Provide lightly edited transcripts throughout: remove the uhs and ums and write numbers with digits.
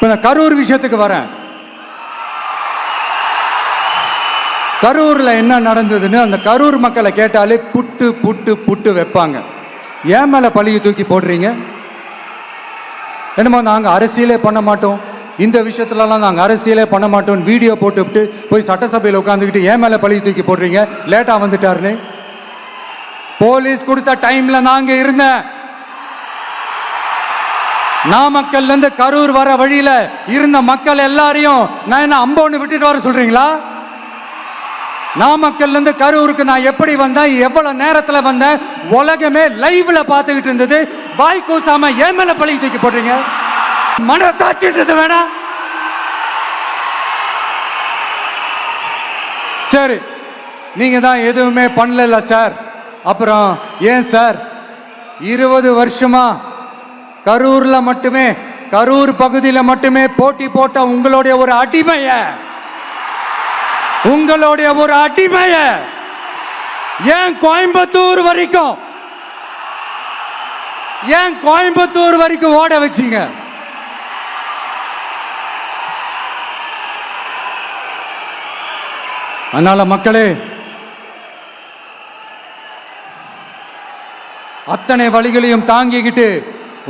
இப்போ நான் கரூர் விஷயத்துக்கு வரேன். கரூரில் என்ன நடந்ததுன்னு அந்த கரூர் மக்களை கேட்டாலே புட்டு புட்டு புட்டு வைப்பாங்க. ஏன் மேலே பழியை தூக்கி போடுறீங்க? என்னமோ நாங்கள் அரசியலே பண்ண மாட்டோம், இந்த விஷயத்துலலாம் நாங்கள் அரசியலே பண்ண மாட்டோம் வீடியோ போட்டுவிட்டு போய் சட்டசபையில் உட்காந்துக்கிட்டு ஏன் மேலே பழியை தூக்கி போடுறீங்க? லேட்டாக வந்துட்டாருன்னு போலீஸ் கொடுத்த டைம்ல நாங்க இருந்தேன். நாமக்கல்ல இருந்து கரூர் வர வழியில இருந்த மக்கள் எல்லாரையும் நான் என்ன அம்போன்னு விட்டுட்டு வர சொல்றீங்களா? நாமக்கல்ல இருந்து கரூருக்கு நான் எப்படி வந்தேன், எவ்வளவு நேரத்துல வந்தேன், உலகமே லைவ்ல பார்த்துக்கிட்டு இருந்தது. வாய் கூசாம ஏன் மேல பழி தூக்கி போடுறீங்க? மனசாட்சின்றது வேணாம். சரி, நீங்க தான் எதுவுமே பண்ணல சார், அப்புறம் ஏன் சார் 20 வருஷமா கரூர்ல மட்டுமே, கரூர் பகுதியில் மட்டுமே போட்டி போட்ட உங்களுடைய ஒரு அடிமைய ஏன் கோயம்புத்தூர் வரைக்கும் ஓட வச்சீங்க? அதனால மக்களே, அத்தனை வழிகளையும் தாங்கிக்கிட்டு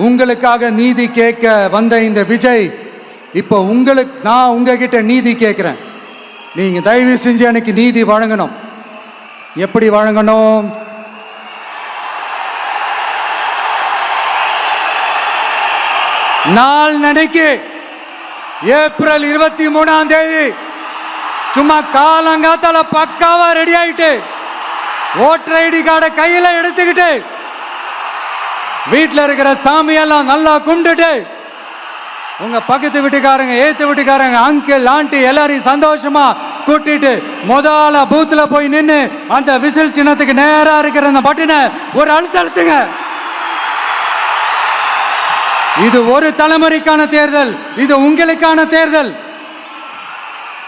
உங்களுக்காக நீதி கேட்க வந்த இந்த விஜய், இப்போ நான் உங்ககிட்ட நீதி கேட்கிறேன். நீங்க தயவு செஞ்சு எனக்கு நீதி வழங்கணும். எப்படி வழங்கணும்? நாள் நினைக்கு ஏப்ரல் 23ஆம் தேதி சும்மா காலங்காத்தால பக்காவா ரெடி ஆயிட்டு ஓட்டர் ஐடி கார்டை கையில எடுத்துக்கிட்டு வீட்டில் இருக்கிற சாமியெல்லாம் நல்லா கும்பிட்டுட்டு உங்க பக்கத்து வீட்டுக்காரங்க, ஏத்து வீட்டுக்காரங்க, அங்கிள் ஆண்டி எல்லாரையும் சந்தோஷமா கூட்டிட்டு முதல்ல பூத்துல போய் நின்று அந்த விசில் சின்னத்துக்கு நேரா இருக்கிற அந்த பட்டனை ஒரு அழுத்துங்க. இது ஒரு தலைமுறைக்கான தேர்தல், இது உங்களுக்கான தேர்தல்.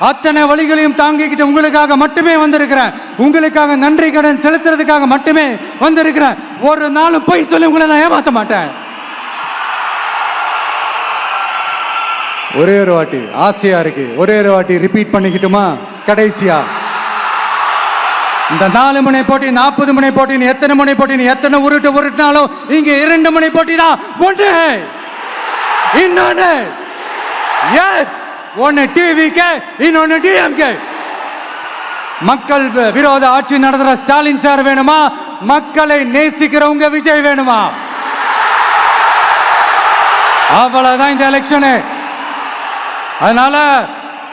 அத்தனை வழிகளையும் தாங்கிக்கிட்டு உங்களுக்காக மட்டுமே வந்திருக்கிறேன். உங்களுக்காக நன்றி கடன் செலுத்துறதுக்காக மட்டுமே வந்திருக்கிறேன். ஒரு நாளும் போய் சொல்லி உங்களை நான் ஏமாத்த மாட்டேன். ஒரே ஒரு வாட்டி ஆசையா இருக்கு, ஒரே ஒரு வாட்டி ரிப்பீட் பண்ணிக்கிட்டுமா? கடைசியா இந்த 4 முனை போட்டி, 40 முனை போட்டி, எத்தனை முனை போட்டி, எத்தனை உருட்டினாலும் இங்க 2 முனை போட்டி தான். ஒன்று இன்னொன்னு எஸ், ஒன்னு டிவிகே, இன்னொன்னு டிஎம்கே. மக்கள் விரோத ஆட்சி நடத்துற ஸ்டாலின் சார் வேணுமா? மக்களை நேசிக்கிறவங்க விஜய் வேணுமா? அவ்வளவுதான் இந்த எலெக்ஷனு. அதனால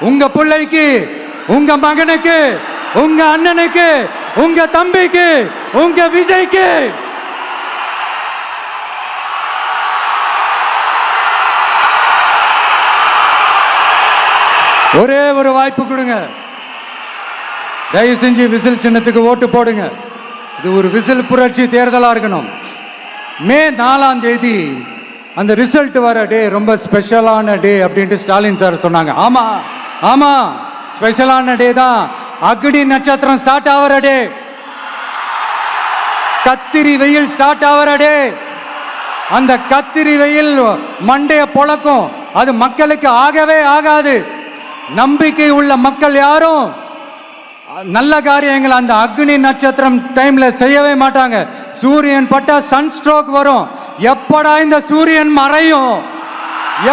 உங்க பிள்ளைக்கு, உங்க மகனுக்கு, உங்க அண்ணனுக்கு, உங்க தம்பிக்கு, உங்க விஜய்க்கு ஒரே ஒரு வாய்ப்பு கொடுங்க. தயவு செஞ்சு விசில் சின்னத்துக்கு ஓட்டு போடுங்க. இது ஒரு விசில் புரட்சி தேர்தலா இருக்கணும். மே 4ஆம் தேதி அந்த ரிசல்ட் வர டே ரொம்ப ஸ்பெஷலான டே அப்படின்ட்டு ஸ்டாலின் சார் சொன்னாங்க. ஆமா ஆமா, ஸ்பெஷலான டே தான். அக்னி நட்சத்திரம் ஸ்டார்ட் ஆகிற டே, கத்திரி வெயில் ஸ்டார்ட் ஆகிற டே. அந்த கத்திரி வெயில் மண்டைய பொழக்கும், அது மக்களுக்கு ஆகவே ஆகாது. நம்பிக்கை உள்ள மக்கள் யாரும் நல்ல காரியங்கள் அந்த அக்னி நட்சத்திரம் டைம்ல செய்யவே மாட்டாங்க. சூரியன் பட்டா சன் ஸ்ட்ரோக் வரும். எப்படா இந்த சூரியன் மறையும்,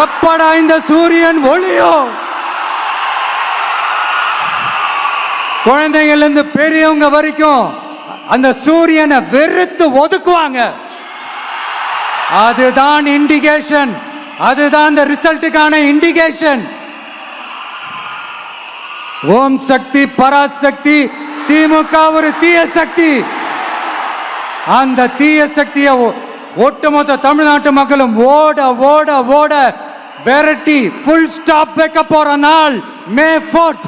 எப்படா இந்த சூரியன் ஒளியும்? குழந்தைகள் இருந்து பெரியவங்க வரைக்கும் அந்த சூரியனை வெறுத்து ஒதுக்குவாங்க. அதுதான் இண்டிகேஷன், அதுதான் இந்த ரிசல்ட்டுக்கான இண்டிகேஷன். ஓம் சக்தி பராசக்தி, திமுக ஒரு தீய சக்தி. அந்த தீய சக்தியை ஒட்டுமொத்த தமிழ்நாட்டு மக்களும் ஓட ஓட ஓட விரட்டி ஃபுல் ஸ்டாப் வைக்க போற நாள் மே 4th.